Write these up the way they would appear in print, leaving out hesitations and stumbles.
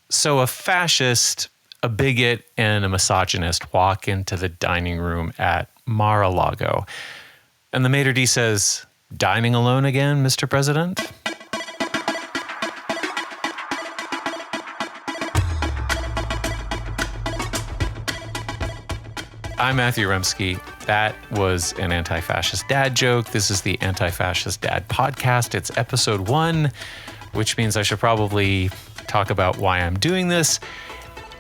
So a fascist, a bigot, and a misogynist walk into the dining room at Mar-a-Lago. And the maitre d' says, "Dining alone again, Mr. President?" I'm Matthew Remski. That was an Anti-Fascist Dad joke. This is the Anti-Fascist Dad Podcast. It's episode 1, which means I should probably talk about why I'm doing this.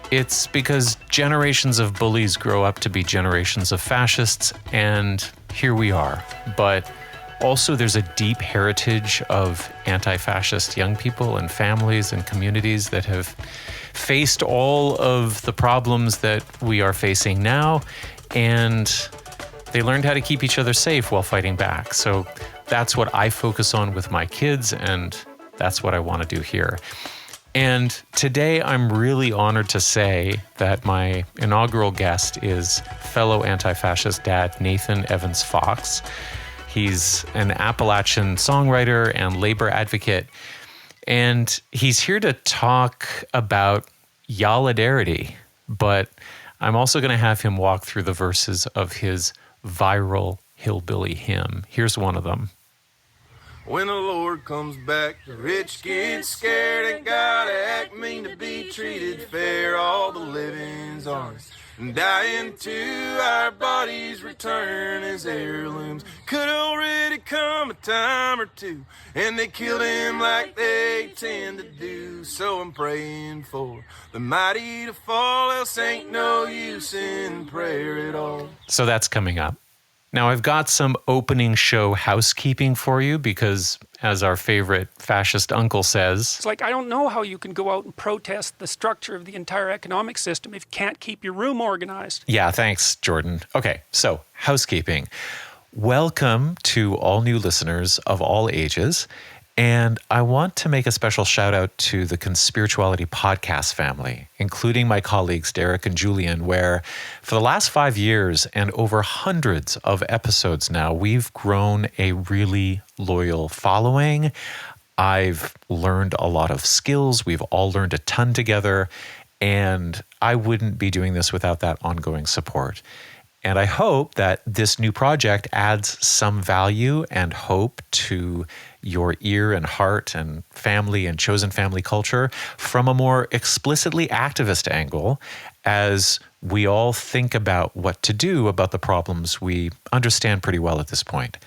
It's because generations of bullies grow up to be generations of fascists, and here we are. But also there's a deep heritage of anti-fascist young people and families and communities that have faced all of the problems that we are facing now, and they learned how to keep each other safe while fighting back. So that's what I focus on with my kids, and that's what I want to do here. And today I'm really honored to say that my inaugural guest is fellow anti-fascist dad Nathan Evans Fox. He's an Appalachian songwriter and labor advocate, and he's here to talk about Yallidarity, but I'm also going to have him walk through the verses of his viral hillbilly hymn. Here's one of them. When the Lord comes back, the rich get scared and gotta act mean to be treated fair. All the living's ours and dying too. Our bodies return as heirlooms. Could already come a time or two, and they killed him like they tend to do. So I'm praying for the mighty to fall, else ain't no use in prayer at all. So that's coming up. Now, I've got some opening show housekeeping for you because, as our favorite fascist uncle says, it's like, I don't know how you can go out and protest the structure of the entire economic system if you can't keep your room organized. Yeah, thanks, Jordan. Okay, so housekeeping. Welcome to all new listeners of all ages. And I want to make a special shout out to the Conspirituality podcast family, including my colleagues Derek and Julian, where for the last 5 years and over hundreds of episodes now, we've grown a really loyal following. I've learned a lot of skills. We've all learned a ton together, and I wouldn't be doing this without that ongoing support. And I hope that this new project adds some value and hope to your ear and heart and family and chosen family culture from a more explicitly activist angle as we all think about what to do about the problems we understand pretty well at this point.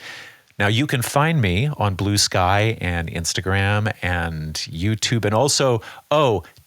Now, you can find me on Blue Sky and Instagram and YouTube and also,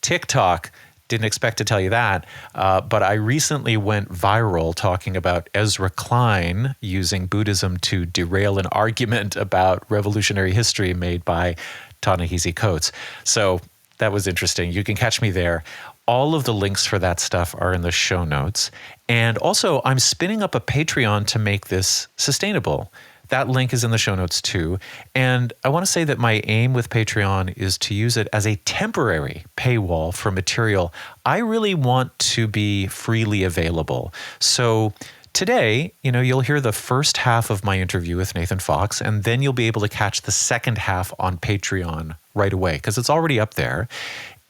TikTok. Didn't expect to tell you that, but I recently went viral talking about Ezra Klein using Buddhism to derail an argument about revolutionary history made by Ta-Nehisi Coates. So that was interesting. You can catch me there. All of the links for that stuff are in the show notes. And also, I'm spinning up a Patreon to make this sustainable. That link is in the show notes too. And I want to say that my aim with Patreon is to use it as a temporary paywall for material I really want to be freely available. So today, you'll hear the first half of my interview with Nathan Fox, and then you'll be able to catch the second half on Patreon right away because it's already up there.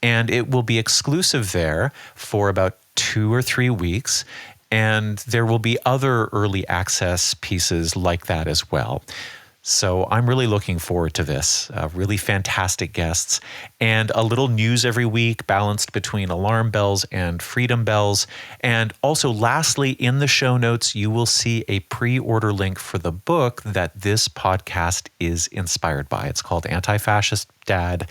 And it will be exclusive there for about 2 or 3 weeks. And there will be other early access pieces like that as well. So I'm really looking forward to this. Really fantastic guests and a little news every week balanced between alarm bells and freedom bells. And also lastly, in the show notes, you will see a pre-order link for the book that this podcast is inspired by. It's called Anti-Fascist Dad,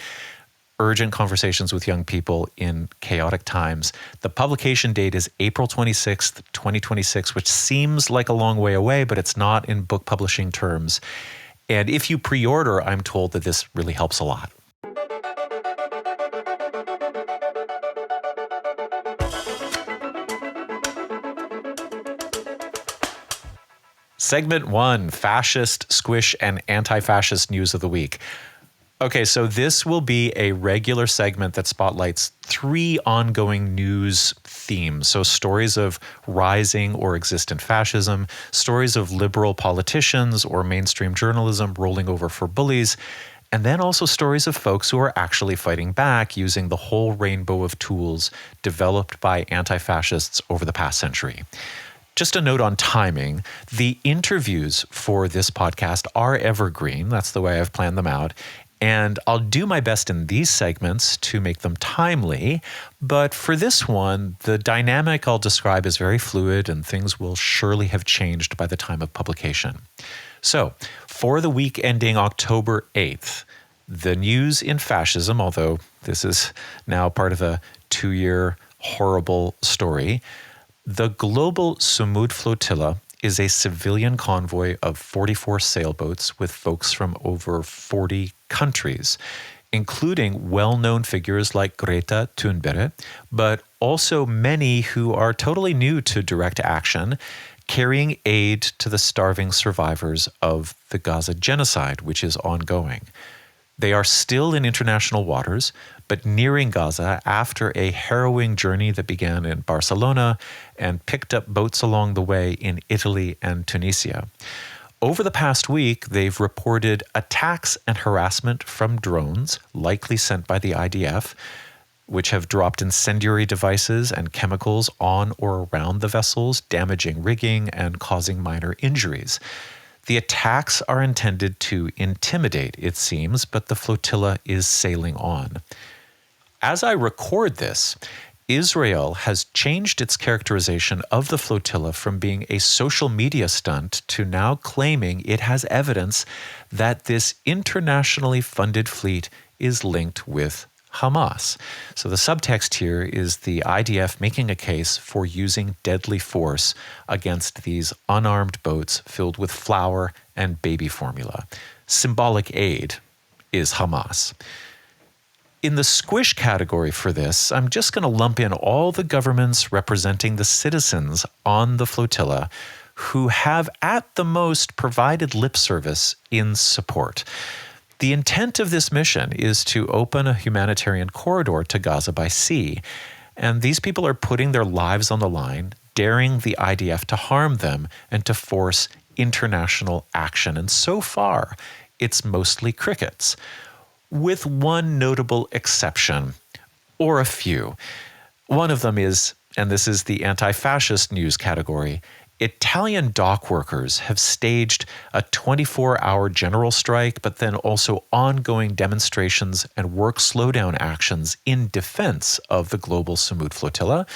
Urgent Conversations with Young People in Chaotic Times. The publication date is April 26th, 2026, which seems like a long way away, but it's not in book publishing terms. And if you pre-order, I'm told that this really helps a lot. Segment 1, Fascist, Squish, and Anti-Fascist News of the Week. Okay, so this will be a regular segment that spotlights 3 ongoing news themes. So stories of rising or existent fascism, stories of liberal politicians or mainstream journalism rolling over for bullies, and then also stories of folks who are actually fighting back using the whole rainbow of tools developed by anti-fascists over the past century. Just a note on timing, the interviews for this podcast are evergreen. That's the way I've planned them out. And I'll do my best in these segments to make them timely. But for this one, the dynamic I'll describe is very fluid and things will surely have changed by the time of publication. So, for the week ending October 8th, the news in fascism, although this is now part of a 2-year horrible story, the global Summud Flotilla is a civilian convoy of 44 sailboats with folks from over 40 countries, including well-known figures like Greta Thunberg, but also many who are totally new to direct action, carrying aid to the starving survivors of the Gaza genocide, which is ongoing. They are still in international waters, but nearing Gaza after a harrowing journey that began in Barcelona and picked up boats along the way in Italy and Tunisia. Over the past week, they've reported attacks and harassment from drones, likely sent by the IDF, which have dropped incendiary devices and chemicals on or around the vessels, damaging rigging and causing minor injuries. The attacks are intended to intimidate, it seems, but the flotilla is sailing on. As I record this, Israel has changed its characterization of the flotilla from being a social media stunt to now claiming it has evidence that this internationally funded fleet is linked with Hamas. So the subtext here is the IDF making a case for using deadly force against these unarmed boats filled with flour and baby formula. Symbolic aid is Hamas. In the squish category for this, I'm just going to lump in all the governments representing the citizens on the flotilla who have at the most provided lip service in support. The intent of this mission is to open a humanitarian corridor to Gaza by sea, and these people are putting their lives on the line, daring the IDF to harm them and to force international action. And so far, it's mostly crickets, with one notable exception, or a few. One of them is, and this is the anti-fascist news category, Italian dock workers have staged a 24-hour general strike, but then also ongoing demonstrations and work slowdown actions in defense of the global Summud flotilla,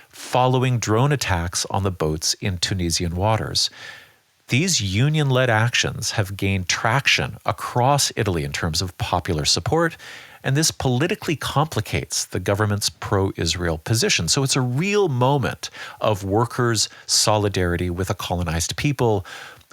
following drone attacks on the boats in Tunisian waters. These union-led actions have gained traction across Italy in terms of popular support, and this politically complicates the government's pro-Israel position. So it's a real moment of workers' solidarity with a colonized people,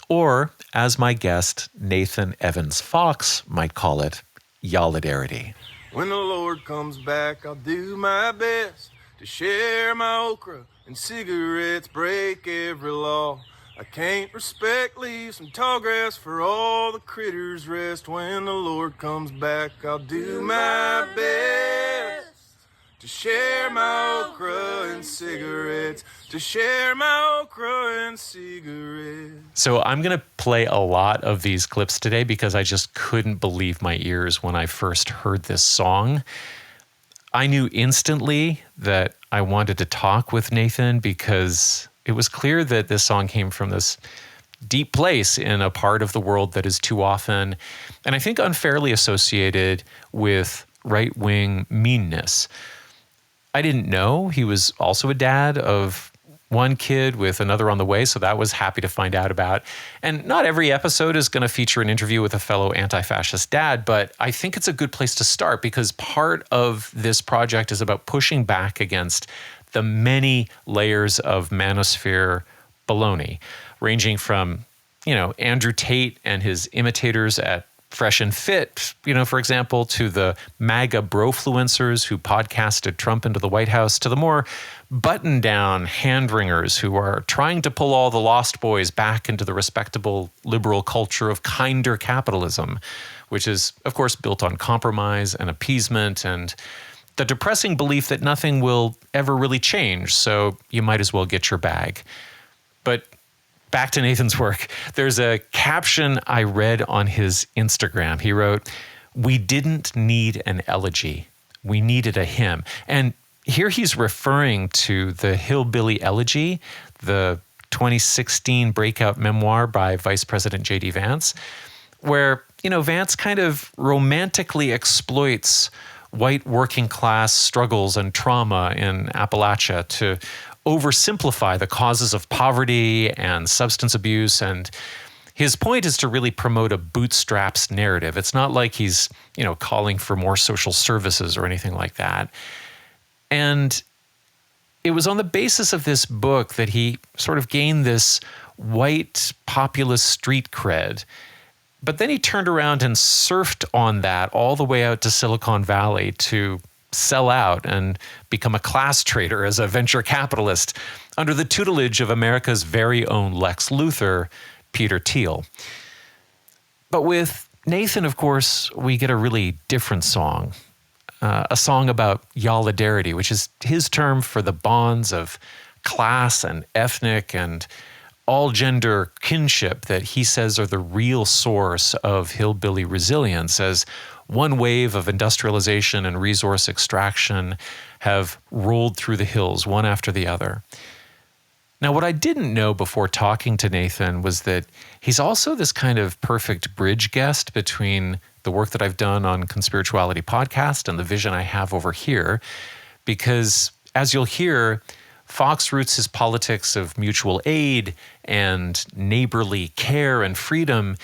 or, as my guest Nathan Evans Fox might call it, Yallidarity. When the Lord comes back, I'll do my best to share my okra and cigarettes, break every law. I can't respect leave some tall grass for all the critters rest. When the Lord comes back, I'll do my best to share my okra and cigarettes, to share my okra and cigarettes. So I'm going to play a lot of these clips today because I just couldn't believe my ears when I first heard this song. I knew instantly that I wanted to talk with Nathan because it was clear that this song came from this deep place in a part of the world that is too often, and I think unfairly associated with right-wing meanness. I didn't know he was also a dad of one kid with another on the way, so that was happy to find out about. And not every episode is going to feature an interview with a fellow anti-fascist dad, but I think it's a good place to start because part of this project is about pushing back against the many layers of manosphere baloney, ranging from, Andrew Tate and his imitators at Fresh and Fit, for example, to the MAGA brofluencers who podcasted Trump into the White House, to the more button-down hand-wringers who are trying to pull all the lost boys back into the respectable liberal culture of kinder capitalism, which is, of course, built on compromise and appeasement and the depressing belief that nothing will ever really change, so you might as well get your bag. But back to Nathan's work. There's a caption I read on his Instagram. He wrote, we didn't need an elegy. We needed a hymn. And here he's referring to the Hillbilly Elegy, the 2016 breakout memoir by Vice President J.D. Vance, where, Vance kind of romantically exploits white working class struggles and trauma in Appalachia to oversimplify the causes of poverty and substance abuse. And his point is to really promote a bootstraps narrative. It's not like he's, calling for more social services or anything like that. And it was on the basis of this book that he sort of gained this white populist street cred. But then he turned around and surfed on that all the way out to Silicon Valley to sell out and become a class trader as a venture capitalist under the tutelage of America's very own Lex Luthor, Peter Thiel. But with Nathan, of course, we get a really different song. A song about Yallidarity, which is his term for the bonds of class and ethnic and all-gender kinship that he says are the real source of hillbilly resilience, as one wave of industrialization and resource extraction have rolled through the hills, one after the other. Now, what I didn't know before talking to Nathan was that he's also this kind of perfect bridge guest between the work that I've done on Conspirituality Podcast and the vision I have over here, because as you'll hear, Fox roots his politics of mutual aid and neighborly care and freedom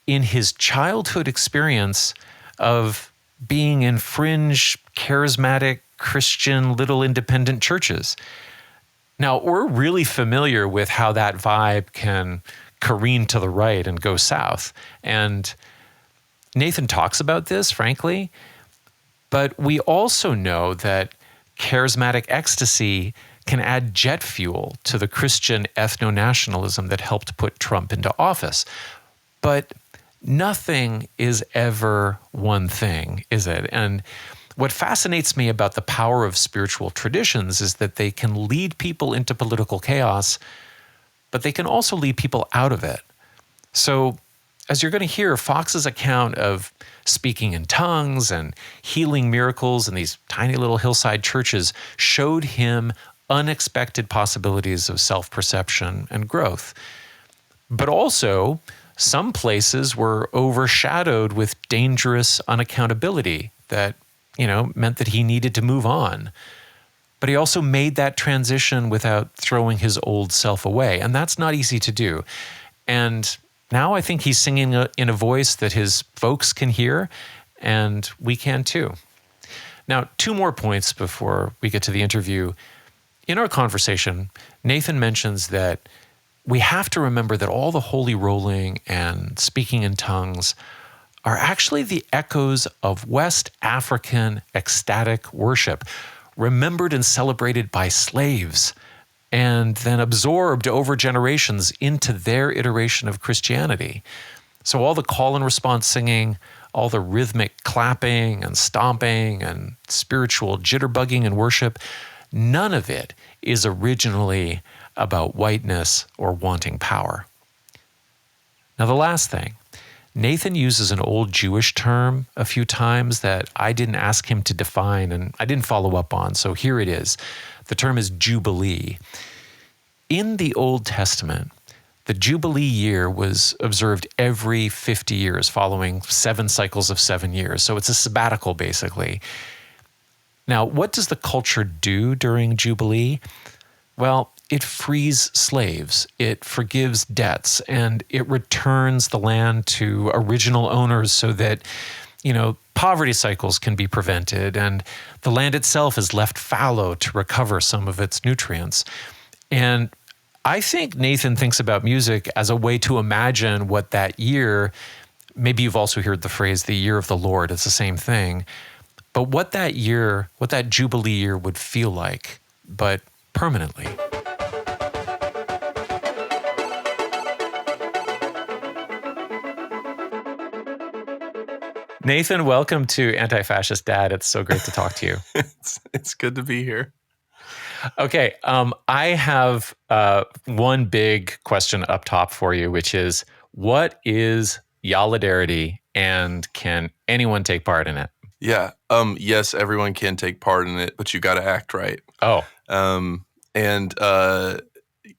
in his childhood experience of being in fringe, charismatic, Christian, little independent churches. Now, we're really familiar with how that vibe can careen to the right and go south. And Nathan talks about this, frankly, but we also know that charismatic ecstasy can add jet fuel to the Christian ethno-nationalism that helped put Trump into office. But nothing is ever one thing, is it? And what fascinates me about the power of spiritual traditions is that they can lead people into political chaos, but they can also lead people out of it. So, as you're going to hear, Fox's account of speaking in tongues and healing miracles in these tiny little hillside churches showed him unexpected possibilities of self-perception and growth. But also, some places were overshadowed with dangerous unaccountability that, meant that he needed to move on. But he also made that transition without throwing his old self away. And that's not easy to do. And now I think he's singing in a voice that his folks can hear, and we can too. Now, 2 more points before we get to the interview. In our conversation, Nathan mentions that we have to remember that all the holy rolling and speaking in tongues are actually the echoes of West African ecstatic worship, remembered and celebrated by slaves, and then absorbed over generations into their iteration of Christianity. So all the call and response singing, all the rhythmic clapping and stomping and spiritual jitterbugging in worship, none of it is originally about whiteness or wanting power. Now, the last thing, Nathan uses an old Jewish term a few times that I didn't ask him to define and I didn't follow up on, so here it is. The term is Jubilee. In the Old Testament, the Jubilee year was observed every 50 years, following 7 cycles of 7 years. So it's a sabbatical, basically. Now, what does the culture do during Jubilee? Well, it frees slaves, it forgives debts, and it returns the land to original owners so that, poverty cycles can be prevented, and the land itself is left fallow to recover some of its nutrients. And I think Nathan thinks about music as a way to imagine what that year, maybe you've also heard the phrase, the year of the Lord, it's the same thing, but what that year, what that Jubilee year would feel like, but permanently. Nathan, welcome to Anti-Fascist Dad. It's so great to talk to you. It's good to be here. Okay, I have one big question up top for you, which is, what is Yallidarity And can anyone take part in it? Yeah. Yes, everyone can take part in it, but you got to act right. Oh, And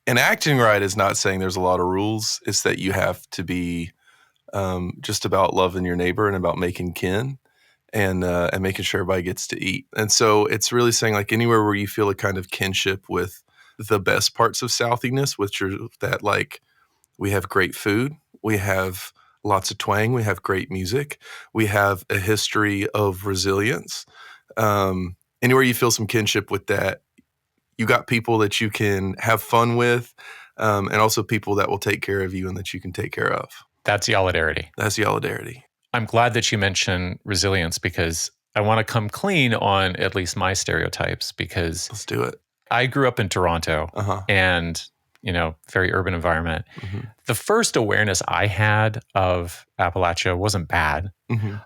acting right is not saying there's a lot of rules. It's that you have to be just about loving your neighbor and about making kin and making sure everybody gets to eat. And so it's really saying like anywhere where you feel a kind of kinship with the best parts of Southiness, which are that like we have great food, we have lots of twang, we have great music, we have a history of resilience. Anywhere you feel some kinship with that, you got people that you can have fun with, and also people that will take care of you and that you can take care of. that's Yallidarity. That's Yallidarity. I'm glad that you mentioned resilience because I want to come clean on at least my stereotypes because Let's do it. I grew up in Toronto and, very urban environment. Mm-hmm. The first awareness I had of Appalachia wasn't bad, Mm-hmm.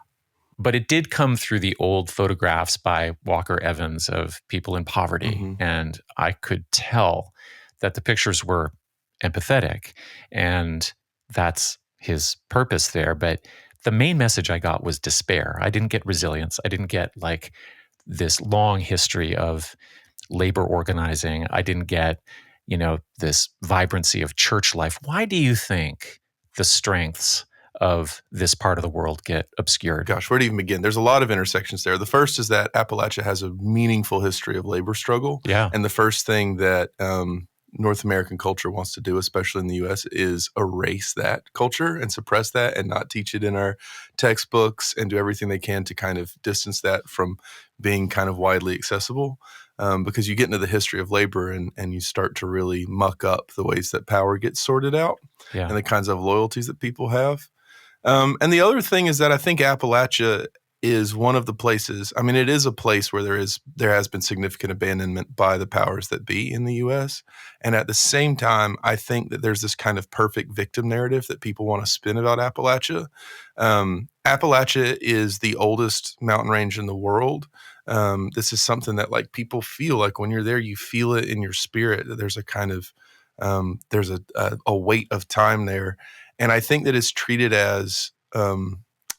but it did come through the old photographs by Walker Evans of people in poverty. Mm-hmm. And I could tell that the pictures were empathetic and that's his purpose there. But the main message I got was despair. I didn't get resilience. I didn't get like this long history of labor organizing. I didn't get, this vibrancy of church life. Why do you think the strengths of this part of the world get obscured? Gosh, where to even begin? There's a lot of intersections there. The first is that Appalachia has a meaningful history of labor struggle. Yeah. And the first thing that North American culture wants to do, especially in the U.S., is erase that culture and suppress that and not teach it in our textbooks and do everything they can to kind of distance that from being kind of widely accessible. Because you get into the history of labor and you start to really muck up the ways that power gets sorted out and the kinds of loyalties that people have. And the other thing is that I think Appalachia is one of the places, it is a place where there has been significant abandonment by the powers that be in the U.S. And at the same time, I think that there's this kind of perfect victim narrative that people want to spin about Appalachia. Appalachia is the oldest mountain range in the world. This is something that like people feel like when you're there, you feel it in your spirit that there's a kind of, there's a weight of time there. And I think that it's treated as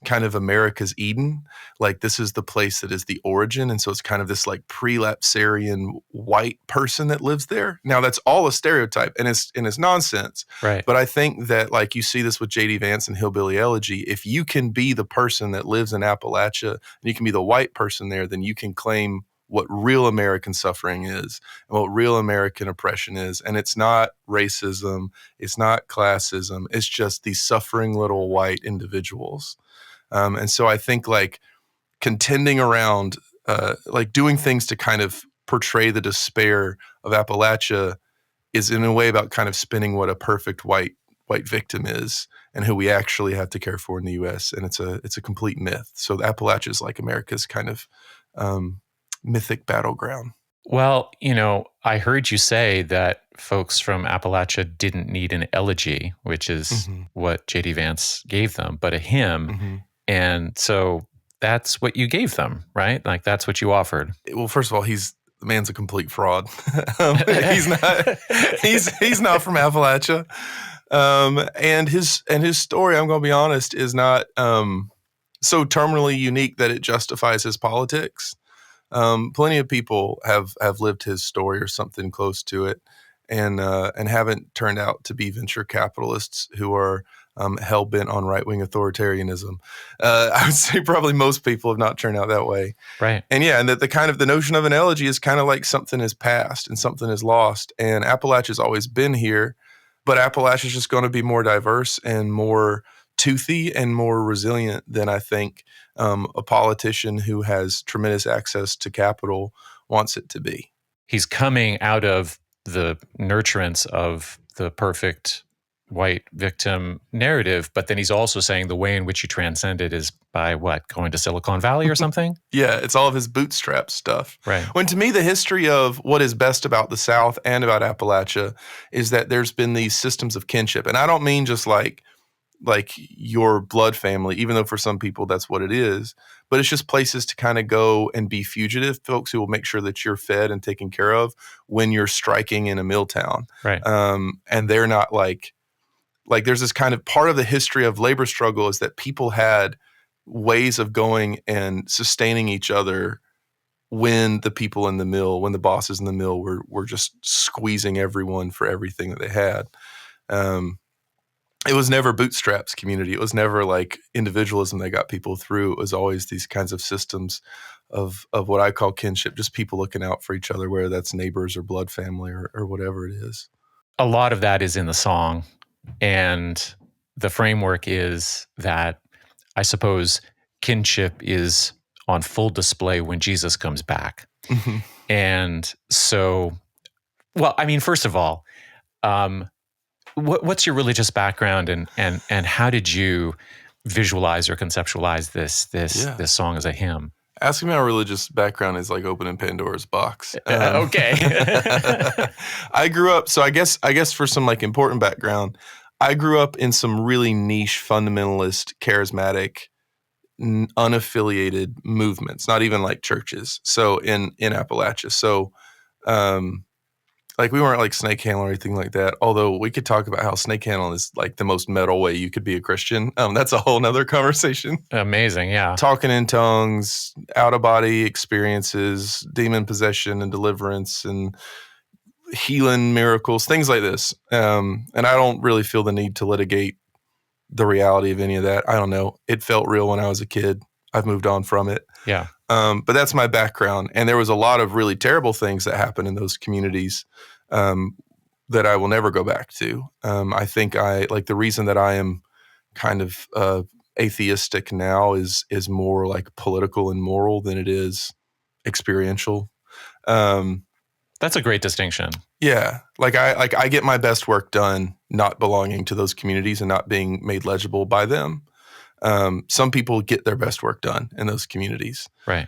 kind of America's Eden. Like this is the place that is the origin. And so it's kind of this like prelapsarian white person that lives there. Now that's all a stereotype and it's nonsense. Right. But I think that like you see this with J.D. Vance and Hillbilly Elegy. If you can be the person that lives in Appalachia and you can be the white person there, then you can claim what real American suffering is and what real American oppression is. And it's not racism. It's not classism. It's just these suffering little white individuals. And so I think like contending around, like doing things to kind of portray the despair of Appalachia is in a way about kind of spinning what a perfect white victim is and who we actually have to care for in the U.S. And it's a complete myth. So Appalachia is like America's kind of mythic battleground. Well, I heard you say that folks from Appalachia didn't need an elegy, which is what J.D. Vance gave them, but a hymn. Mm-hmm. And so that's what you gave them, right? Like that's what you offered. Well, first of all, the man's a complete fraud. He's not from Appalachia. And his story, I'm going to be honest, is not so terminally unique that it justifies his politics. Plenty of people have lived his story or something close to it and haven't turned out to be venture capitalists who are hell-bent on right-wing authoritarianism. I would say probably most people have not turned out that way. Right. And yeah, and that the notion of an elegy is kind of like something is past and something is lost. And Appalachia's always been here, but Appalachia's just going to be more diverse and more toothy and more resilient than I think a politician who has tremendous access to capital wants it to be. He's coming out of the nurturance of the perfect white victim narrative, but then he's also saying the way in which you transcend it is by what? Going to Silicon Valley or something? Yeah, it's all of his bootstrap stuff. Right. When to me, the history of what is best about the South and about Appalachia is that there's been these systems of kinship. And I don't mean just like your blood family, even though for some people that's what it is, but it's just places to kind of go and be fugitive, folks who will make sure that you're fed and taken care of when you're striking in a mill town. Right. And they're not like, like there's this kind of part of the history of labor struggle is that people had ways of going and sustaining each other when the people in the mill, when the bosses in the mill were just squeezing everyone for everything that they had. It was never bootstraps community. It was never like individualism that got people through. It was always these kinds of systems of what I call kinship, just people looking out for each other, whether that's neighbors or blood family or whatever it is. A lot of that is in the song. And the framework is that, I suppose, kinship is on full display when Jesus comes back. Mm-hmm. And so, well, I mean, first of all, what's your religious background, and how did you visualize or conceptualize this song as a hymn? Asking my religious background is like opening Pandora's box. Okay. I grew up, so I guess for some like important background, I grew up in some really niche fundamentalist, charismatic, unaffiliated movements, not even like churches. So in Appalachia. So like we weren't like snake handling or anything like that. Although we could talk about how snake handling is like the most metal way you could be a Christian. That's a whole nother conversation. Amazing, yeah. Talking in tongues, out of body experiences, demon possession and deliverance, and healing miracles, things like this. And I don't really feel the need to litigate the reality of any of that. I don't know. It felt real when I was a kid. I've moved on from it. Yeah. But that's my background. And there was a lot of really terrible things that happened in those communities that I will never go back to. I think the reason that I am kind of atheistic now is more like political and moral than it is experiential. That's a great distinction. Yeah. I get my best work done not belonging to those communities and not being made legible by them. Some people get their best work done in those communities. Right.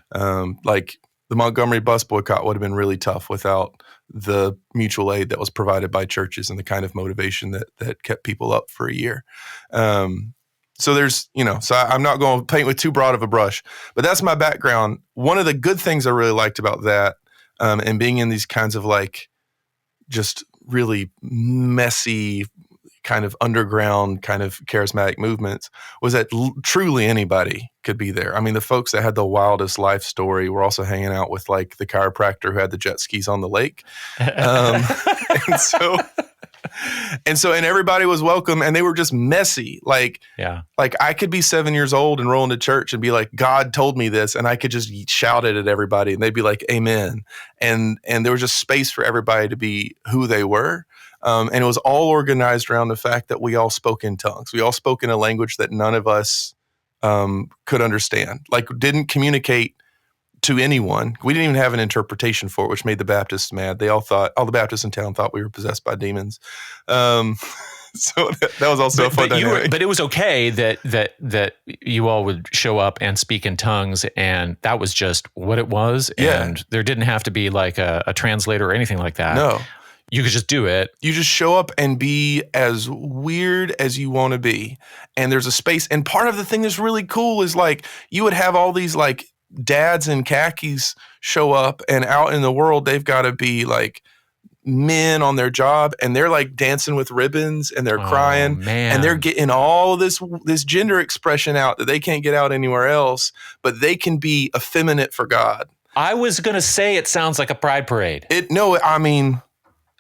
Like the Montgomery bus boycott would have been really tough without the mutual aid that was provided by churches and the kind of motivation that kept people up for a year. So there's, so I'm not going to paint with too broad of a brush, but that's my background. One of the good things I really liked about that, and being in these kinds of like just really messy kind of underground kind of charismatic movements, was that truly anybody could be there. I mean, the folks that had the wildest life story were also hanging out with like the chiropractor who had the jet skis on the lake. And everybody was welcome, and they were just messy. Like I could be 7 years old and roll into church and be like, God told me this, and I could just shout it at everybody and they'd be like, amen. And there was just space for everybody to be who they were. And it was all organized around the fact that we all spoke in tongues. We all spoke in a language that none of us could understand, like didn't communicate to anyone. We didn't even have an interpretation for it, which made the Baptists mad. They all the Baptists in town thought we were possessed by demons. So that was also a fun dynamic. But it was okay that you all would show up and speak in tongues, and that was just what it was. Yeah. And there didn't have to be like a translator or anything like that. No. You could just do it. You just show up and be as weird as you want to be. And there's a space. And part of the thing that's really cool is like you would have all these like dads in khakis show up, and out in the world, they've got to be like men on their job, and they're like dancing with ribbons, and they're crying, man. And they're getting all of this gender expression out that they can't get out anywhere else, but they can be effeminate for God. I was going to say it sounds like a pride parade.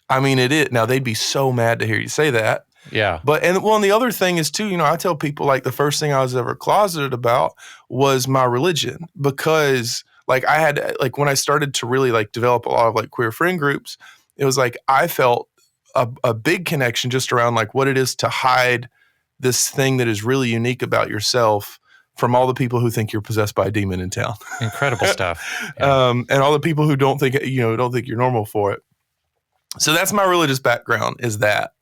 I mean, it is. Now, they'd be so mad to hear you say that. Yeah. And the other thing is too, I tell people like the first thing I was ever closeted about was my religion, because like I had, like when I started to really like develop a lot of like queer friend groups, it was like I felt a big connection just around like what it is to hide this thing that is really unique about yourself from all the people who think you're possessed by a demon in town. Incredible stuff. Yeah. And all the people who don't think you're normal for it. So that's my religious background, is that.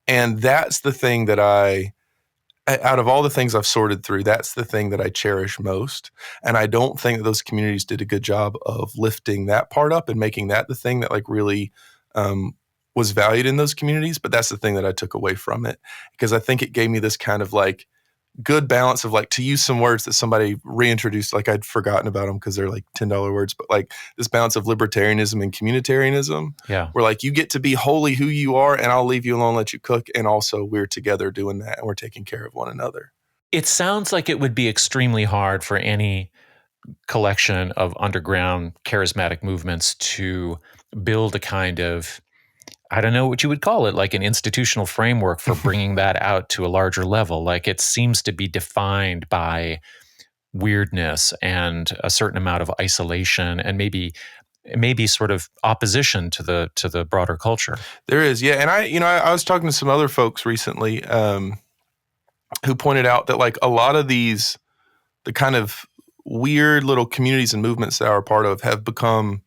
And that's the thing that out of all the things I've sorted through, that's the thing that I cherish most. And I don't think that those communities did a good job of lifting that part up and making that the thing that like really was valued in those communities. But that's the thing that I took away from it, because I think it gave me this kind of like good balance of like, to use some words that somebody reintroduced, like I'd forgotten about them because they're like $10 words, but like this balance of libertarianism and communitarianism, where like you get to be wholly who you are and I'll leave you alone, let you cook. And also we're together doing that and we're taking care of one another. It sounds like it would be extremely hard for any collection of underground charismatic movements to build a kind of, I don't know what you would call it, like an institutional framework for bringing that out to a larger level. Like it seems to be defined by weirdness and a certain amount of isolation and maybe sort of opposition to the broader culture. There is, yeah. And I was talking to some other folks recently who pointed out that like a lot of the kind of weird little communities and movements that are a part of have become,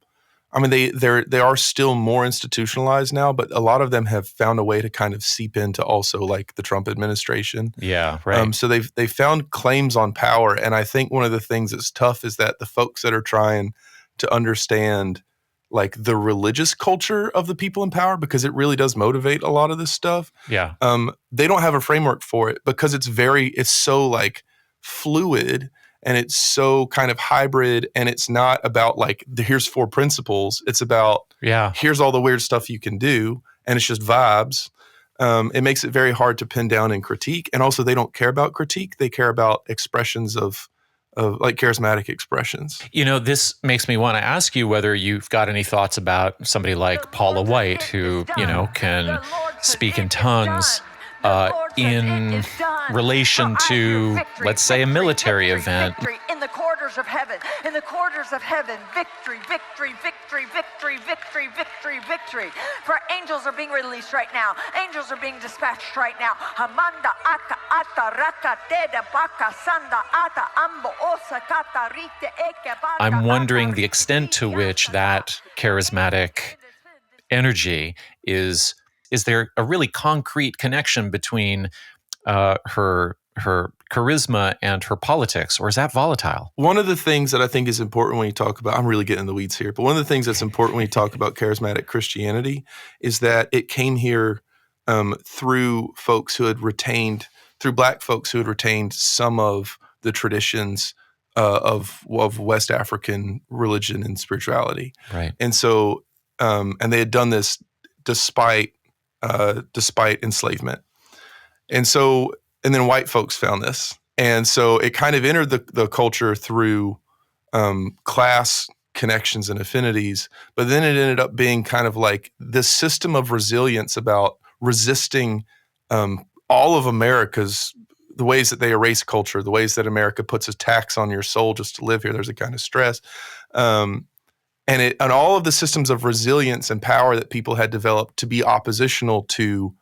I mean, they are still more institutionalized now, but a lot of them have found a way to kind of seep into also like the Trump administration. Yeah, right. So they've found claims on power, and I think one of the things that's tough is that the folks that are trying to understand like the religious culture of the people in power, because it really does motivate a lot of this stuff. Yeah. They don't have a framework for it because it's so like fluid. And it's so kind of hybrid, and it's not about like, here's 4 principles. It's about, here's all the weird stuff you can do, and it's just vibes. It makes it very hard to pin down and critique. And also, they don't care about critique. They care about expressions of like charismatic expressions. You know, this makes me want to ask you whether you've got any thoughts about somebody like Paula White, who, you know, can speak in tongues in relation to, let's say, a military event. In the quarters of heaven, victory, victory, victory, victory, victory, victory, victory. For angels are being released right now. Angels are being dispatched right now. Hamanda aka ata raka teda baka sanda ata ambo osa kata rite eke bata. I'm wondering the extent to which that charismatic energy is there a really concrete connection between her charisma and her politics, or is that volatile? One of the things that I think is important when you talk about, I'm really getting in the weeds here, but one of the things that's important when you talk about charismatic Christianity is that it came here through Black folks who had retained some of the traditions of West African religion and spirituality. Right. And so, and they had done this despite enslavement. And so, and then white folks found this. And so it kind of entered the culture through class connections and affinities, but then it ended up being kind of like this system of resilience about resisting all of America's, the ways that they erase culture, the ways that America puts a tax on your soul just to live here. There's a kind of stress. And all of the systems of resilience and power that people had developed to be oppositional to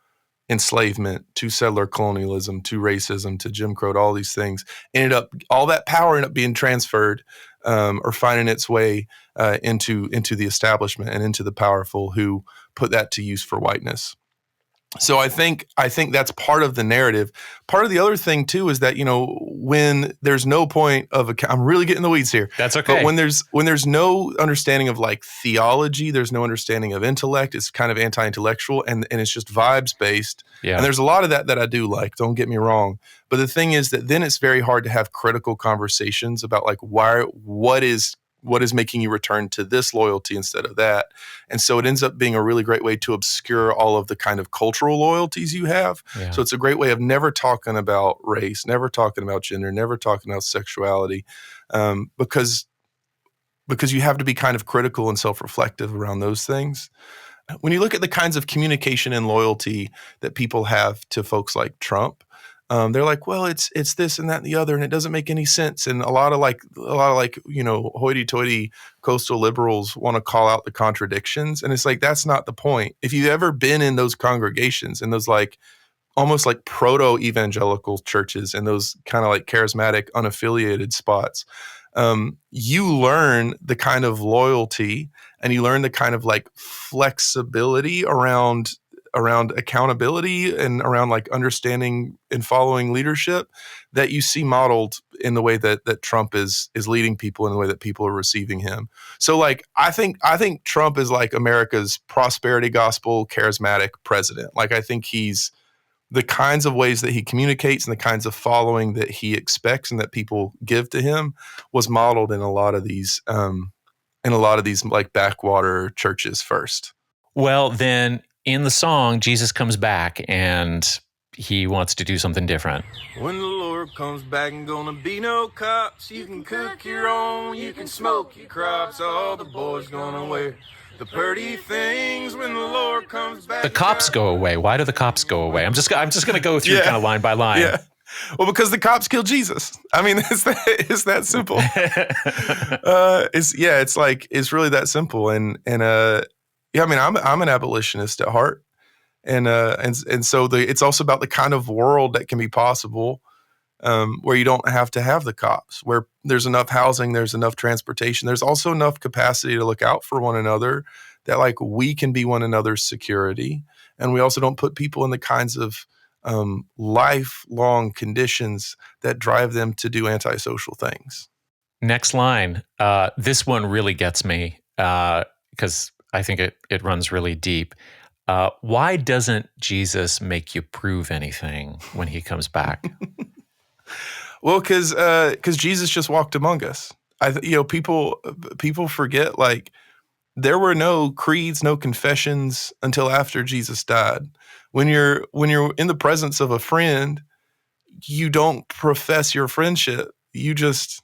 enslavement, to settler colonialism, to racism, to Jim Crow, to all these things, all that power ended up being transferred or finding its way into the establishment and into the powerful who put that to use for whiteness. So I think that's part of the narrative. Part of the other thing too is that, you know, when there's no point of I'm really getting the weeds here. That's okay. But when there's no understanding of like theology, there's no understanding of intellect. It's kind of anti-intellectual and it's just vibes based. Yeah. And there's a lot of that I do like. Don't get me wrong. But the thing is that then it's very hard to have critical conversations about like what is making you return to this loyalty instead of that. And so it ends up being a really great way to obscure all of the kind of cultural loyalties you have. Yeah. So it's a great way of never talking about race, never talking about gender, never talking about sexuality, because you have to be kind of critical and self-reflective around those things. When you look at the kinds of communication and loyalty that people have to folks like Trump, they're like, well, it's this and that and the other, and it doesn't make any sense. And a lot of you know, hoity-toity coastal liberals want to call out the contradictions, and it's like that's not the point. If you've ever been in those congregations and those like almost like proto-evangelical churches and those kind of like charismatic unaffiliated spots, you learn the kind of loyalty and you learn the kind of like flexibility around accountability and around like understanding and following leadership that you see modeled in the way that Trump is leading people, in the way that people are receiving him. So like, I think Trump is like America's prosperity gospel charismatic president. Like, I think he's the kinds of ways that he communicates and the kinds of following that he expects and that people give to him was modeled in a lot of these like backwater churches first. Well, then in the song, Jesus comes back and he wants to do something different. When the Lord comes back, ain't gonna be no cops. You can cook your own, you can smoke your crops. All the boys gonna wear the pretty things when the Lord comes back. The cops go away. Why do the cops go away? I'm just going to go through kind of line by line. Yeah. Well, because the cops killed Jesus. I mean, it's that simple. It's really that simple. And I mean, I'm an abolitionist at heart. And so it's also about the kind of world that can be possible, where you don't have to have the cops, where there's enough housing, there's enough transportation, there's also enough capacity to look out for one another that like we can be one another's security. And we also don't put people in the kinds of lifelong conditions that drive them to do antisocial things. Next line. This one really gets me because I think it runs really deep. Why doesn't Jesus make you prove anything when he comes back? Well, because Jesus just walked among us. People forget, like, there were no creeds, no confessions until after Jesus died. When you're in the presence of a friend, you don't profess your friendship. You just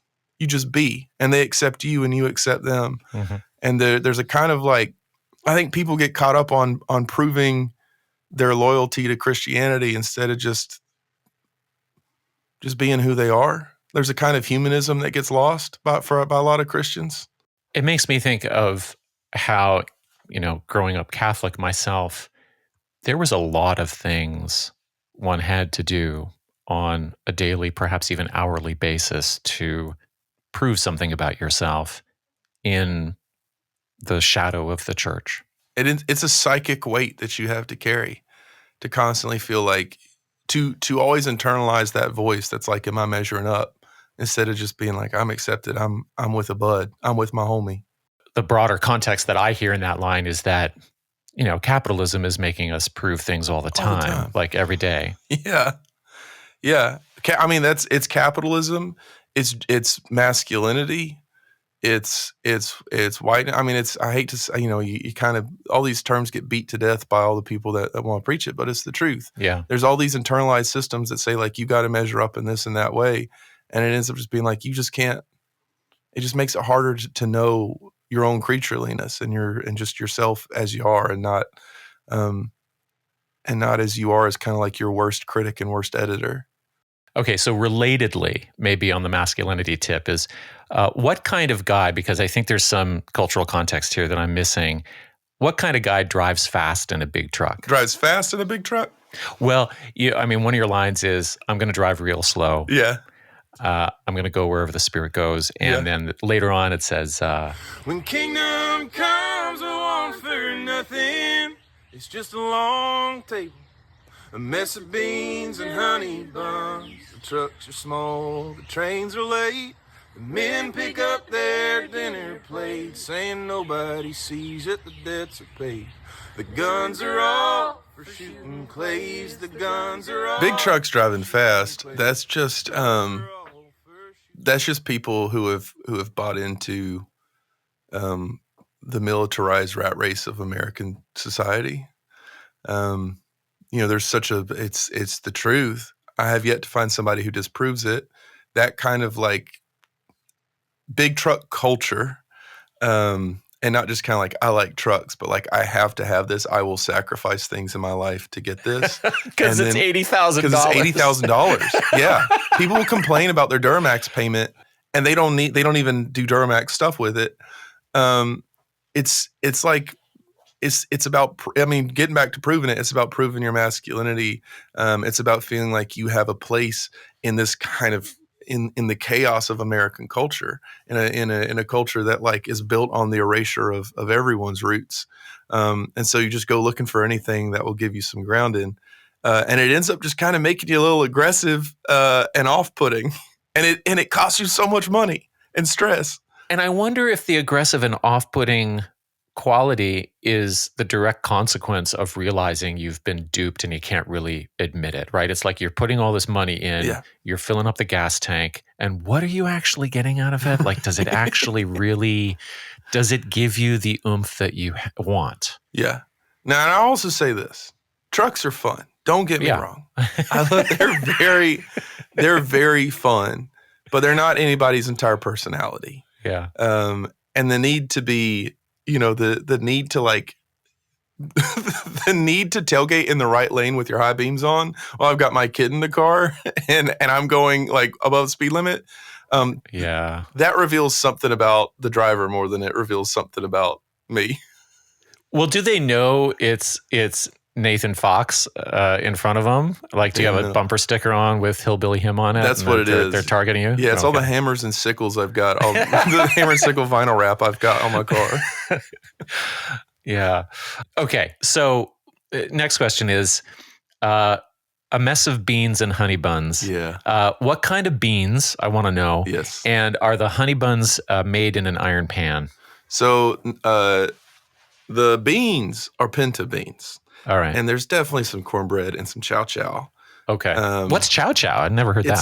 be, and they accept you, and you accept them. Mm-hmm. And there's a kind of like, I think people get caught up on proving their loyalty to Christianity instead of just being who they are. There's a kind of humanism that gets lost by a lot of Christians. It makes me think of how, growing up Catholic myself, there was a lot of things one had to do on a daily, perhaps even hourly basis to prove something about yourself in the shadow of the church. It's a psychic weight that you have to carry, to constantly feel like, to always internalize that voice that's like, am I measuring up? Instead of just being like, I'm accepted, I'm with a bud, I'm with my homie. The broader context that I hear in that line is that, capitalism is making us prove things all the time. Like every day. Yeah. Yeah. I mean, it's capitalism, it's masculinity, it's white. I mean, I hate to say, you kind of, all these terms get beat to death by all the people that want to preach it, but it's the truth. Yeah. There's all these internalized systems that say like, you got to measure up in this and that way. And it ends up just being like, you just can't, it just makes it harder to know your own creatureliness and just yourself as you are, and not as you are as kind of like your worst critic and worst editor. Okay, so relatedly, maybe on the masculinity tip is, what kind of guy, because I think there's some cultural context here that I'm missing, what kind of guy drives fast in a big truck? Drives fast in a big truck? Well, one of your lines is, I'm going to drive real slow. Yeah. I'm going to go wherever the Spirit goes. And then later on it says, when kingdom comes, I want for nothing. It's just a long table, a mess of beans and honey buns. The trucks are small, the trains are late. The men pick up their dinner plate, saying nobody sees it, the debts are paid. The guns are all for shooting clays, the guns are all... Big trucks driving fast, that's just people who have bought into the militarized rat race of American society. There's it's the truth. I have yet to find somebody who disproves it. That kind of like big truck culture, and not just kind of like, I like trucks, but like, I have to have this. I will sacrifice things in my life to get this. Because it's $80,000. Because it's $80,000. Yeah. People will complain about their Duramax payment, and they don't even do Duramax stuff with it. It's about, getting back to proving it. It's about proving your masculinity. It's about feeling like you have a place in this kind of, in the chaos of American culture, in a culture that like is built on the erasure of everyone's roots. And so you just go looking for anything that will give you some grounding. And it ends up just kind of making you a little aggressive and off-putting. And it costs you so much money and stress. And I wonder if the aggressive and off-putting quality is the direct consequence of realizing you've been duped and you can't really admit it, right? It's like you're putting all this money in, you're filling up the gas tank, and what are you actually getting out of it? Like, does it actually really, does it give you the oomph that you want? Yeah. Now, and I'll also say this. Trucks are fun. Don't get me wrong. They're very fun, but they're not anybody's entire personality. Yeah. And the need to be, the need to like, the need to tailgate in the right lane with your high beams on while I've got my kid in the car and I'm going like above speed limit. That reveals something about the driver more than it reveals something about me. Well, do they know it's Nathan Fox in front of them? Like, do you have a bumper sticker on with Hillbilly Him on it? That's what it is. They're targeting you? Yeah, it's all the hammers and sickles I've got. All the hammer and sickle vinyl wrap I've got on my car. Yeah. Okay. So next question is a mess of beans and honey buns. Yeah. What kind of beans? I want to know. Yes. And are the honey buns made in an iron pan? So the beans are pinto beans. All right. And there's definitely some cornbread and some chow chow. Okay. What's chow chow? I've never heard that.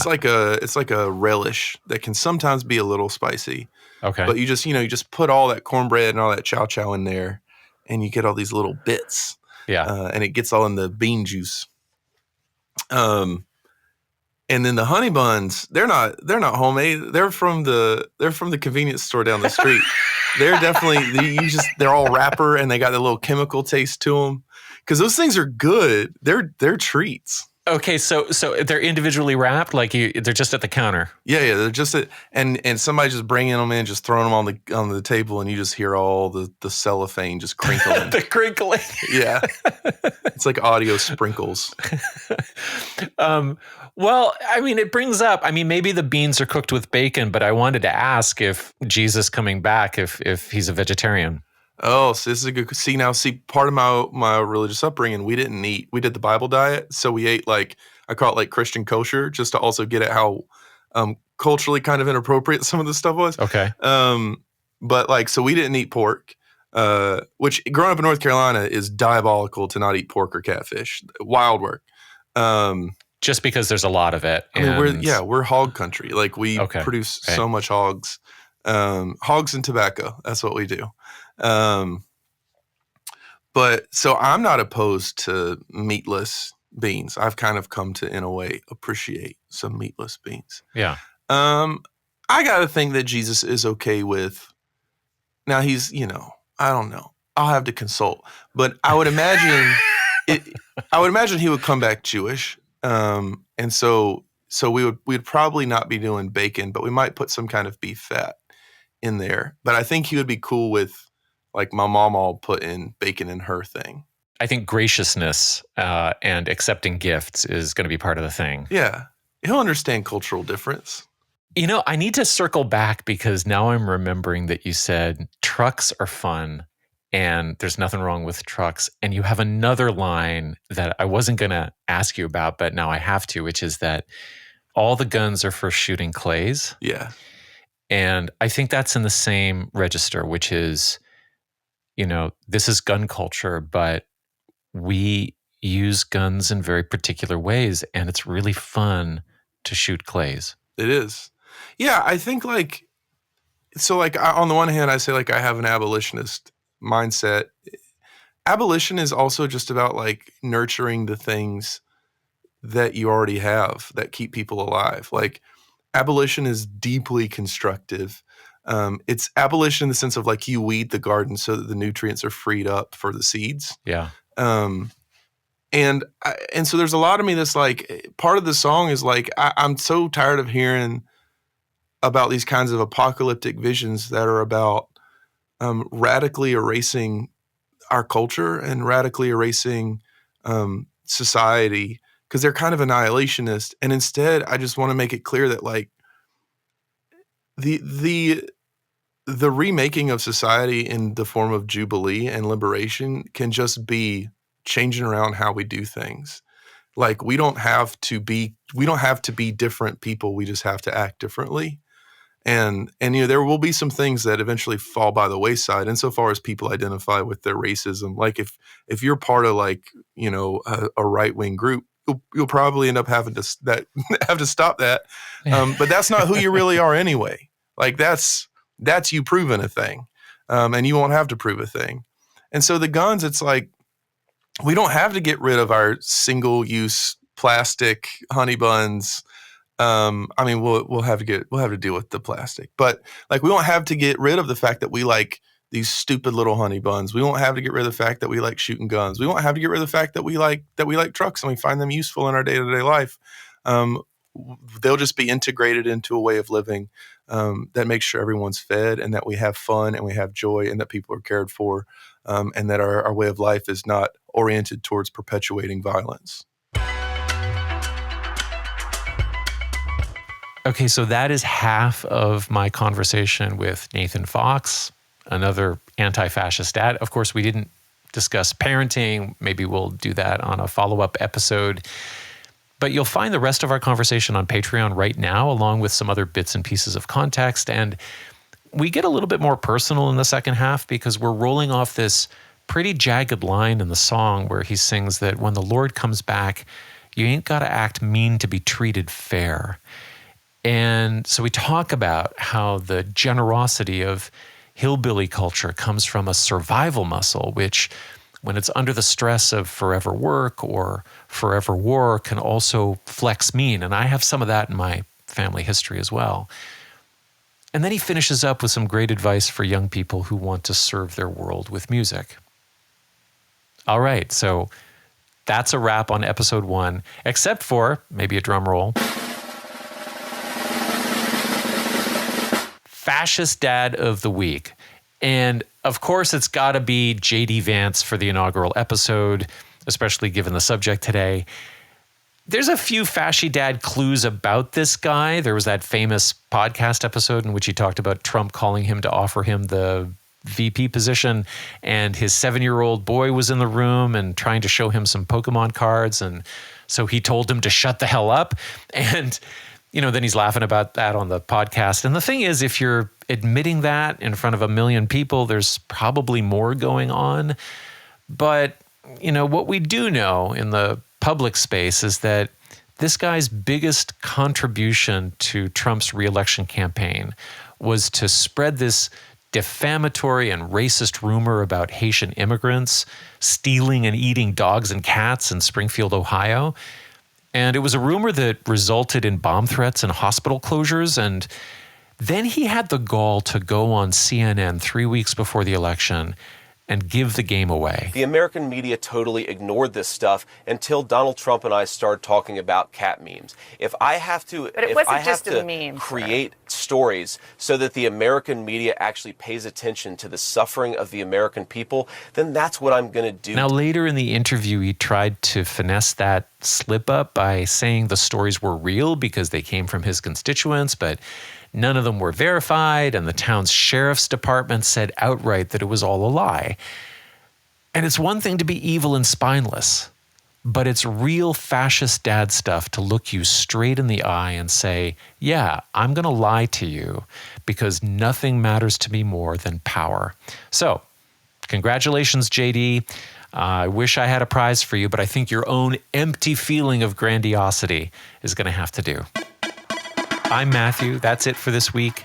It's like a relish that can sometimes be a little spicy. Okay. But you just put all that cornbread and all that chow chow in there, and you get all these little bits. Yeah. And it gets all in the bean juice. And then the honey buns, they're not homemade. They're from the convenience store down the street. They're definitely they're all wrapper and they got a little chemical taste to them. Because those things are good. They're treats. Okay, so they're individually wrapped, like they're just at the counter. Yeah, they're just and somebody just bringing them in, just throwing them on the table, and you just hear all the cellophane just crinkling. The crinkling. Yeah, it's like audio sprinkles. Well, I mean, it brings up. I mean, maybe the beans are cooked with bacon, but I wanted to ask if Jesus coming back, if he's a vegetarian. Oh, so this is a good. See, part of my religious upbringing, we didn't eat. We did the Bible diet, so we ate like I call it like Christian kosher, just to also get at how culturally kind of inappropriate some of the stuff was. Okay. But like, so we didn't eat pork, which growing up in North Carolina is diabolical to not eat pork or catfish. Wild work. Just because there's a lot of it. I mean, we're hog country. Like we produce so much hogs, hogs and tobacco. That's what we do. But so I'm not opposed to meatless beans. I've kind of come to, in a way, appreciate some meatless beans. Yeah. I got to think that Jesus is okay with, now he's, I don't know. I'll have to consult, but I would imagine he would come back Jewish. And so we'd probably not be doing bacon, but we might put some kind of beef fat in there. But I think he would be cool with, like my mom all put in bacon in her thing. I think graciousness and accepting gifts is going to be part of the thing. Yeah. He'll understand cultural difference. I need to circle back because now I'm remembering that you said trucks are fun and there's nothing wrong with trucks. And you have another line that I wasn't going to ask you about, but now I have to, which is that all the guns are for shooting clays. Yeah. And I think that's in the same register, which is, this is gun culture, but we use guns in very particular ways, and it's really fun to shoot clays. It is. Yeah, I think on the one hand, I say like I have an abolitionist mindset. Abolition is also just about like nurturing the things that you already have that keep people alive. Like abolition is deeply constructive. It's abolition in the sense of like you weed the garden so that the nutrients are freed up for the seeds. Yeah. And so there's a lot of me that's like, part of the song is like, I'm so tired of hearing about these kinds of apocalyptic visions that are about radically erasing our culture and radically erasing society because they're kind of annihilationist. And instead, I just want to make it clear that like the remaking of society in the form of jubilee and liberation can just be changing around how we do things. Like we don't have to be different people. We just have to act differently. And there will be some things that eventually fall by the wayside insofar as people identify with their racism. Like if you're part of like, a right-wing group, you'll probably end up having to have to stop that. But that's not who you really are anyway. Like that's you proving a thing. And you won't have to prove a thing. And so the guns, it's like, we don't have to get rid of our single-use plastic honey buns. We'll have to deal with the plastic, but like we won't have to get rid of the fact that we like these stupid little honey buns. We won't have to get rid of the fact that we like shooting guns. We won't have to get rid of the fact that we like trucks and we find them useful in our day-to-day life. They'll just be integrated into a way of living that makes sure everyone's fed and that we have fun and we have joy and that people are cared for, and that our way of life is not oriented towards perpetuating violence. Okay, so that is half of my conversation with Nathan Fox, another anti-fascist dad. Of course, we didn't discuss parenting. Maybe we'll do that on a follow-up episode. But you'll find the rest of our conversation on Patreon right now, along with some other bits and pieces of context. And we get a little bit more personal in the second half because we're rolling off this pretty jagged line in the song where he sings that when the Lord comes back, you ain't got to act mean to be treated fair. And so we talk about how the generosity of hillbilly culture comes from a survival muscle, which when it's under the stress of forever work or forever war can also flex mean. And I have some of that in my family history as well. And then he finishes up with some great advice for young people who want to serve their world with music. All right, so that's a wrap on episode 1, except for maybe a drum roll. Fascist Dad of the Week. And of course, it's got to be J.D. Vance for the inaugural episode, especially given the subject today. There's a few Fasci Dad clues about this guy. There was that famous podcast episode in which he talked about Trump calling him to offer him the VP position, and his 7-year-old boy was in the room and trying to show him some Pokemon cards. And so he told him to shut the hell up. And then he's laughing about that on the podcast. And the thing is, if you're admitting that in front of 1 million people, there's probably more going on. But, what we do know in the public space is that this guy's biggest contribution to Trump's reelection campaign was to spread this defamatory and racist rumor about Haitian immigrants stealing and eating dogs and cats in Springfield, Ohio. And it was a rumor that resulted in bomb threats and hospital closures. And then he had the gall to go on CNN 3 weeks before the election and give the game away. The American media totally ignored this stuff until Donald Trump and I started talking about cat memes. If I have to, create stories so that the American media actually pays attention to the suffering of the American people, then that's what I'm going to do. Now, later in the interview, he tried to finesse that slip up by saying the stories were real because they came from his constituents, but none of them were verified, and the town's sheriff's department said outright that it was all a lie. And it's one thing to be evil and spineless, but it's real fascist dad stuff to look you straight in the eye and say, yeah, I'm going to lie to you because nothing matters to me more than power. So, congratulations, JD. I wish I had a prize for you, but I think your own empty feeling of grandiosity is going to have to do. I'm Matthew. That's it for this week.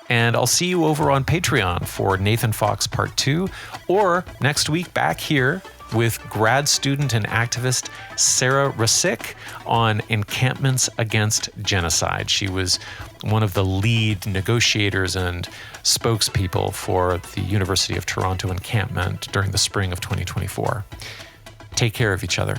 And I'll see you over on Patreon for Nathan Fox Part 2, or next week back here with grad student and activist Sarah Rasick on encampments against genocide. She was one of the lead negotiators and spokespeople for the University of Toronto encampment during the spring of 2024. Take care of each other.